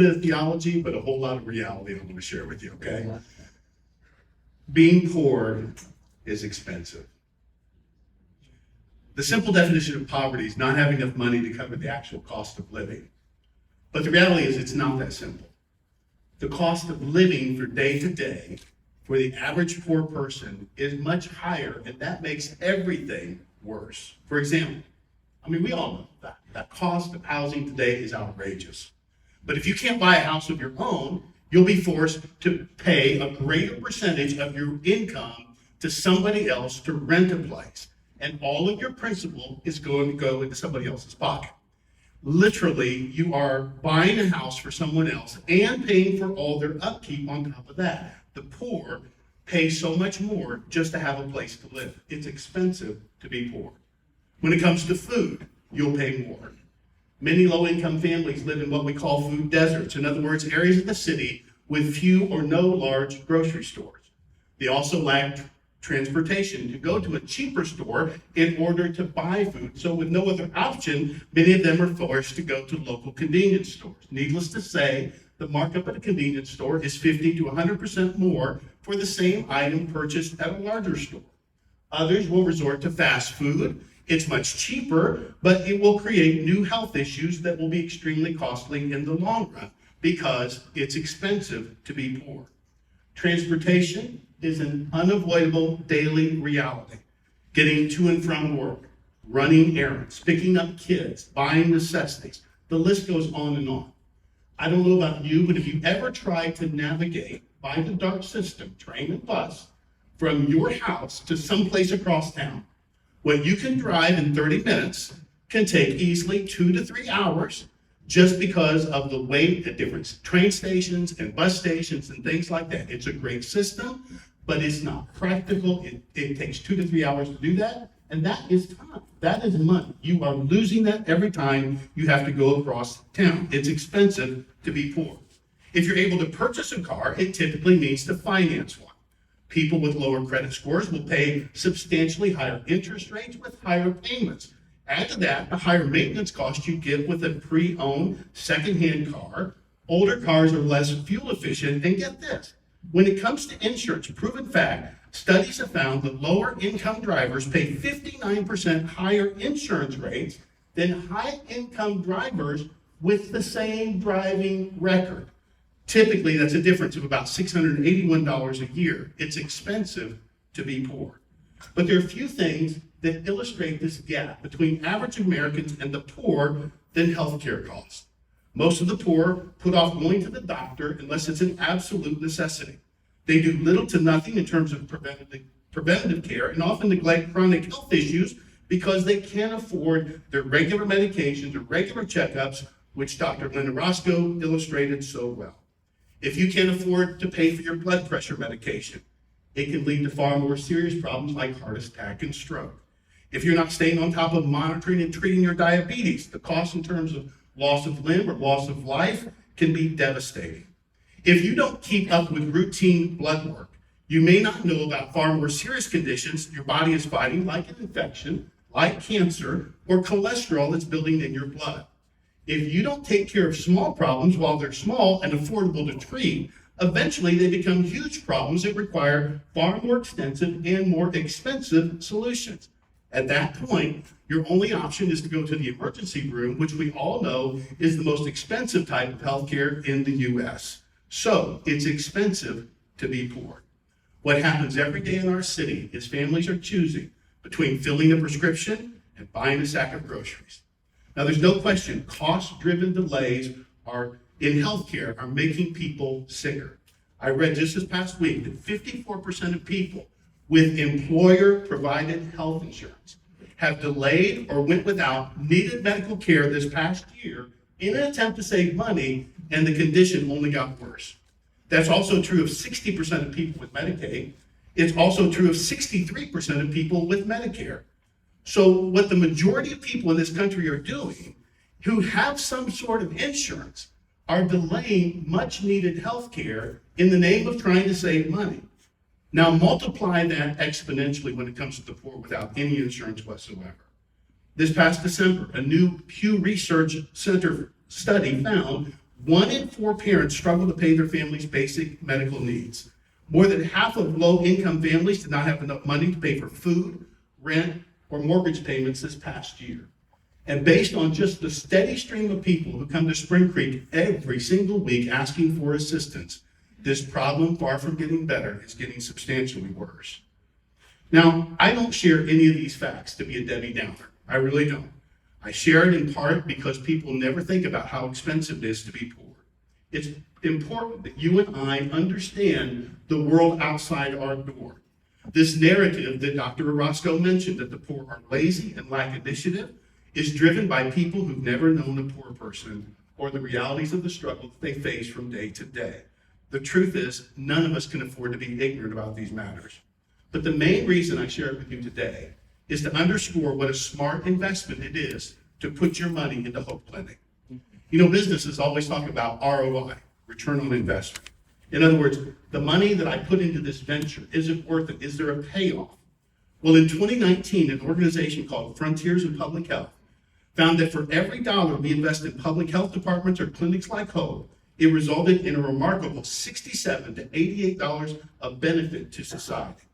bit of theology, but a whole lot of reality I'm going to share with you, okay? Being poor is expensive. The simple definition of poverty is not having enough money to cover the actual cost of living. But the reality is it's not that simple. The cost of living for day to day for the average poor person is much higher, and that makes everything worse. For example, we all know that cost of housing today is outrageous. But if you can't buy a house of your own, you'll be forced to pay a greater percentage of your income to somebody else to rent a place. And all of your principal is going to go into somebody else's pocket. Literally, you are buying a house for someone else and paying for all their upkeep on top of that. The poor pay so much more just to have a place to live. It's expensive to be poor. When it comes to food, you'll pay more. Many low-income families live in what we call food deserts. In other words, areas of the city with few or no large grocery stores. They also lack transportation to go to a cheaper store in order to buy food. So with no other option, many of them are forced to go to local convenience stores. Needless to say, the markup at a convenience store is 50 to 100% more for the same item purchased at a larger store. Others will resort to fast food. It's much cheaper, but it will create new health issues that will be extremely costly in the long run because it's expensive to be poor. Transportation is an unavoidable daily reality. Getting to and from work, running errands, picking up kids, buying necessities. The list goes on and on. I don't know about you, but if you ever tried to navigate by the DART system, train and bus, from your house to someplace across town, what you can drive in 30 minutes can take easily 2 to 3 hours just because of the wait at different train stations and bus stations and things like that. It's a great system, but it's not practical. It takes 2 to 3 hours to do that, and that is time. That is money. You are losing that every time you have to go across town. It's expensive to be poor. If you're able to purchase a car, it typically means to finance one. People with lower credit scores will pay substantially higher interest rates with higher payments. Add to that the higher maintenance cost you get with a pre-owned secondhand car. Older cars are less fuel efficient, and get this, when it comes to insurance, proven fact, studies have found that lower income drivers pay 59% higher insurance rates than high income drivers with the same driving record. Typically, that's a difference of about $681 a year. It's expensive to be poor. But there are a few things that illustrate this gap between average Americans and the poor than healthcare costs. Most of the poor put off going to the doctor unless it's an absolute necessity. They do little to nothing in terms of preventative care and often neglect chronic health issues because they can't afford their regular medications or regular checkups, which Dr. Linda Roscoe illustrated so well. If you can't afford to pay for your blood pressure medication, it can lead to far more serious problems like heart attack and stroke. If you're not staying on top of monitoring and treating your diabetes, the cost in terms of loss of limb or loss of life can be devastating. If you don't keep up with routine blood work, you may not know about far more serious conditions your body is fighting, like an infection, like cancer, or cholesterol that's building in your blood. If you don't take care of small problems while they're small and affordable to treat, eventually they become huge problems that require far more extensive and more expensive solutions. At that point, your only option is to go to the emergency room, which we all know is the most expensive type of healthcare in the US. So it's expensive to be poor. What happens every day in our city is families are choosing between filling a prescription and buying a sack of groceries. Now, there's no question cost-driven delays in healthcare are making people sicker. I read just this past week that 54% of people with employer-provided health insurance have delayed or went without needed medical care this past year in an attempt to save money, and the condition only got worse. That's also true of 60% of people with Medicaid. It's also true of 63% of people with Medicare. So what the majority of people in this country are doing who have some sort of insurance are delaying much needed health care in the name of trying to save money. Now multiply that exponentially when it comes to the poor without any insurance whatsoever. This past December, a new Pew Research Center study found 1 in 4 parents struggle to pay their family's basic medical needs. More than half of low-income families did not have enough money to pay for food, rent, or mortgage payments this past year. And based on just the steady stream of people who come to Spring Creek every single week asking for assistance, this problem, far from getting better, is getting substantially worse. Now, I don't share any of these facts to be a Debbie Downer. I really don't. I share it in part because people never think about how expensive it is to be poor. It's important that you and I understand the world outside our door. This narrative that Dr. Orozco mentioned, that the poor are lazy and lack initiative, is driven by people who've never known a poor person or the realities of the struggle that they face from day to day. The truth is, none of us can afford to be ignorant about these matters. But the main reason I share it with you today is to underscore what a smart investment it is to put your money into Hope Clinic. You know, businesses always talk about ROI, return on investment. In other words, the money that I put into this venture, is it worth it? Is there a payoff? Well, in 2019, an organization called Frontiers in Public Health found that for every dollar we invest in public health departments or clinics like Hope, it resulted in a remarkable $67 to $88 of benefit to society.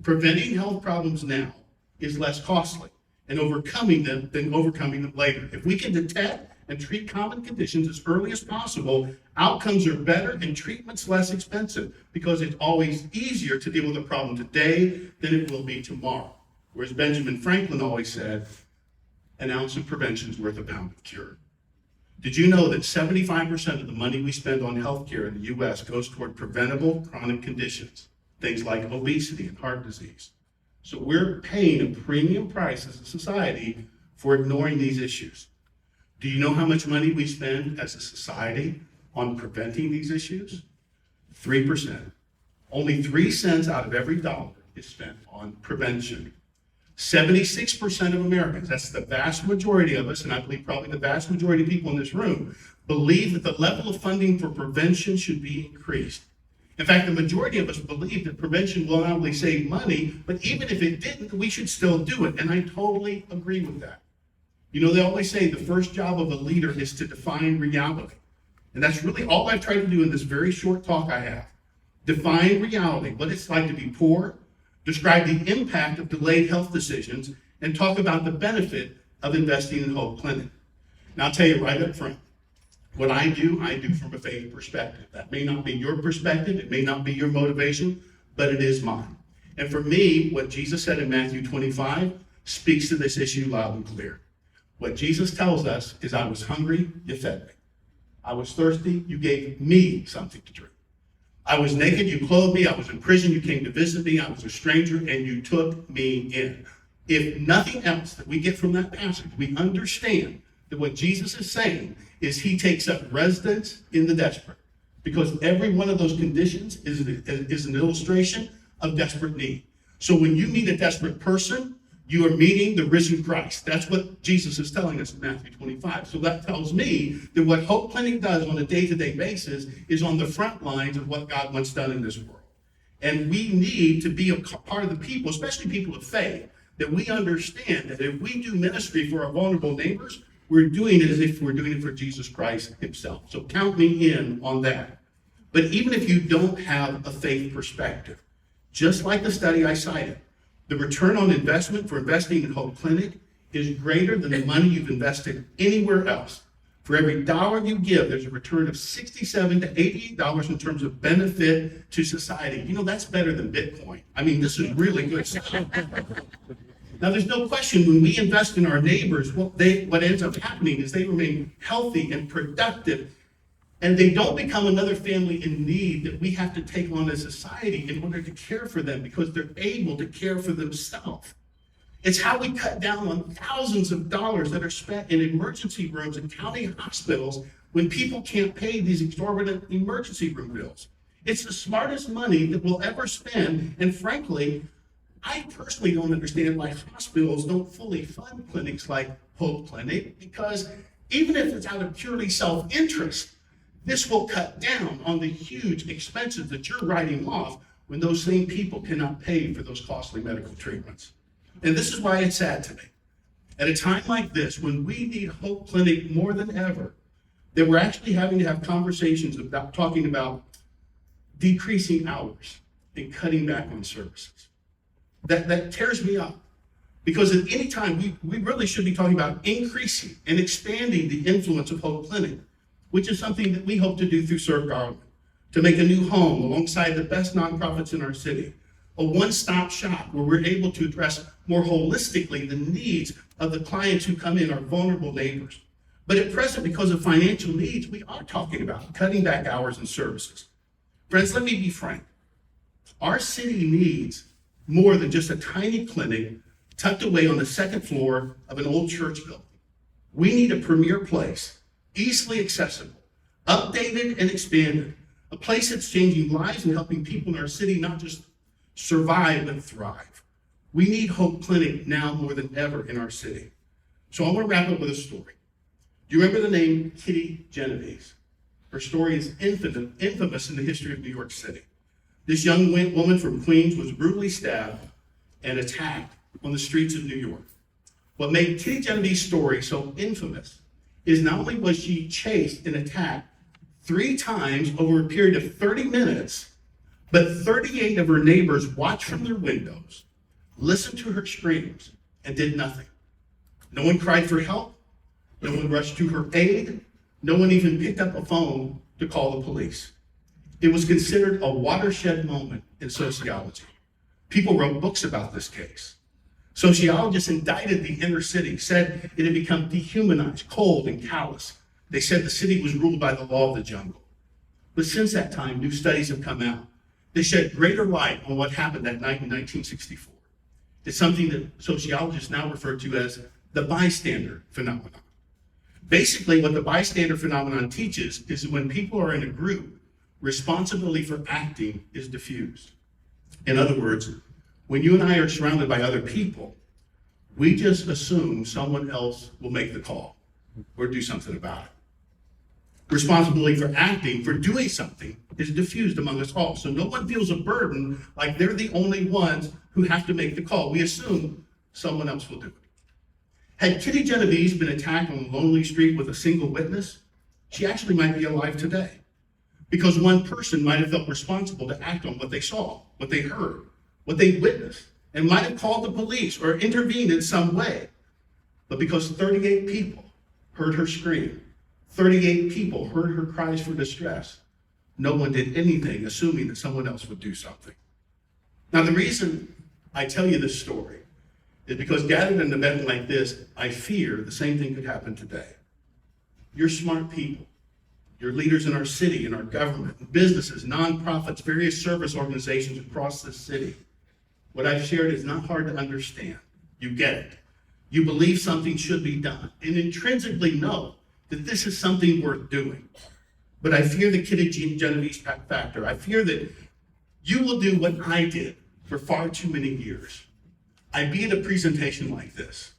Preventing health problems now is less costly and overcoming them than overcoming them later. If we can detect and treat common conditions as early as possible, outcomes are better and treatment's less expensive because it's always easier to deal with a problem today than it will be tomorrow. Whereas Benjamin Franklin always said, an ounce of prevention is worth a pound of cure. Did you know that 75% of the money we spend on healthcare in the US goes toward preventable chronic conditions, things like obesity and heart disease? So we're paying a premium price as a society for ignoring these issues. Do you know how much money we spend as a society on preventing these issues? 3%. Only 3 cents out of every dollar is spent on prevention. 76% of Americans, that's the vast majority of us, and I believe probably the vast majority of people in this room, believe that the level of funding for prevention should be increased. In fact, the majority of us believe that prevention will not only save money, but even if it didn't, we should still do it. And I totally agree with that. You know, they always say the first job of a leader is to define reality. And that's really all I've tried to do in this very short talk I have. Define reality, what it's like to be poor, describe the impact of delayed health decisions, and talk about the benefit of investing in Hope Clinic. Now, I'll tell you right up front, what I do from a faith perspective. That may not be your perspective, it may not be your motivation, but it is mine. And for me, what Jesus said in Matthew 25 speaks to this issue loud and clear. What Jesus tells us is, I was hungry, you fed me. I was thirsty, you gave me something to drink. I was naked, you clothed me. I was in prison, you came to visit me. I was a stranger, and you took me in. If nothing else that we get from that passage, we understand that what Jesus is saying is he takes up residence in the desperate, because every one of those conditions is an illustration of desperate need. So when you meet a desperate person, you are meeting the risen Christ. That's what Jesus is telling us in Matthew 25. So that tells me that what Hope Clinic does on a day-to-day basis is on the front lines of what God wants done in this world. And we need to be a part of the people, especially people of faith, that we understand that if we do ministry for our vulnerable neighbors, we're doing it as if we're doing it for Jesus Christ himself. So count me in on that. But even if you don't have a faith perspective, just like the study I cited, the return on investment for investing in Hope Clinic is greater than the money you've invested anywhere else. For every dollar you give, there's a return of $67 to $88 in terms of benefit to society. You know, that's better than Bitcoin. I mean, this is really good stuff. Now, there's no question when we invest in our neighbors, what ends up happening is they remain healthy and productive, and they don't become another family in need that we have to take on as a society in order to care for them, because they're able to care for themselves. It's how we cut down on thousands of dollars that are spent in emergency rooms and county hospitals when people can't pay these exorbitant emergency room bills. It's the smartest money that we'll ever spend, and frankly, I personally don't understand why hospitals don't fully fund clinics like Hope Clinic, because even if it's out of purely self-interest, this will cut down on the huge expenses that you're writing off when those same people cannot pay for those costly medical treatments. And this is why it's sad today. At a time like this, when we need Hope Clinic more than ever, that we're actually having to have conversations about talking about decreasing hours and cutting back on services. That tears me up. Because at any time, we really should be talking about increasing and expanding the influence of Hope Clinic, which is something that we hope to do through Serve Garland, to make a new home alongside the best nonprofits in our city, a one-stop shop where we're able to address more holistically the needs of the clients who come in, our vulnerable neighbors. But at present, because of financial needs, we are talking about cutting back hours and services. Friends, let me be frank. Our city needs more than just a tiny clinic tucked away on the second floor of an old church building. We need a premier place, easily accessible, updated and expanded, a place that's changing lives and helping people in our city not just survive, but thrive. We need Hope Clinic now more than ever in our city. So I want to wrap up with a story. Do you remember the name Kitty Genovese? Her story is infamous in the history of New York City. This young woman from Queens was brutally stabbed and attacked on the streets of New York. What made Kitty Genovese's story so infamous is not only was she chased and attacked 3 times over a period of 30 minutes, but 38 of her neighbors watched from their windows, listened to her screams, and did nothing. No one cried for help. No one rushed to her aid. No one even picked up a phone to call the police. It was considered a watershed moment in sociology. People wrote books about this case. Sociologists indicted the inner city, said it had become dehumanized, cold, and callous. They said the city was ruled by the law of the jungle. But since that time, new studies have come out. They shed greater light on what happened that night in 1964. It's something that sociologists now refer to as the bystander phenomenon. Basically, what the bystander phenomenon teaches is that when people are in a group, responsibility for acting is diffused. In other words, when you and I are surrounded by other people, we just assume someone else will make the call or do something about it. Responsibility for acting, for doing something, is diffused among us all. So no one feels a burden like they're the only ones who have to make the call. We assume someone else will do it. Had Kitty Genovese been attacked on a lonely street with a single witness, she actually might be alive today. Because one person might have felt responsible to act on what they saw, what they heard, what they witnessed, and might have called the police or intervened in some way. But because 38 people heard her scream, 38 people heard her cries for distress, no one did anything, assuming that someone else would do something. Now, the reason I tell you this story is because gathered in an event like this, I fear the same thing could happen today. You're smart people. You're leaders in our city, in our government, businesses, nonprofits, various service organizations across the city. What I've shared is not hard to understand. You get it. You believe something should be done and intrinsically know that this is something worth doing. But I fear the Kitty Genovese factor. I fear that you will do what I did for far too many years. I'd be at a presentation like this.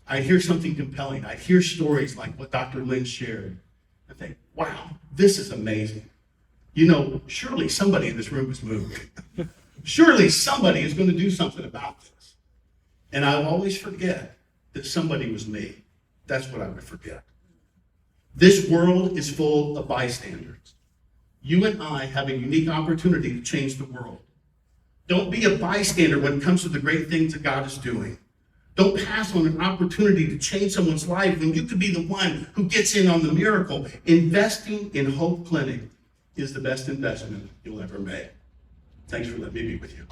I'd hear something compelling. I'd hear stories like what Dr. Lynn shared. I think, wow, this is amazing. You know, surely somebody in this room is moved. Surely somebody is going to do something about this. And I always forget that somebody was me. That's what I would forget. This world is full of bystanders. You and I have a unique opportunity to change the world. Don't be a bystander when it comes to the great things that God is doing. Don't pass on an opportunity to change someone's life when you could be the one who gets in on the miracle. Investing in Hope Clinic is the best investment you'll ever make. Thanks for letting me be with you.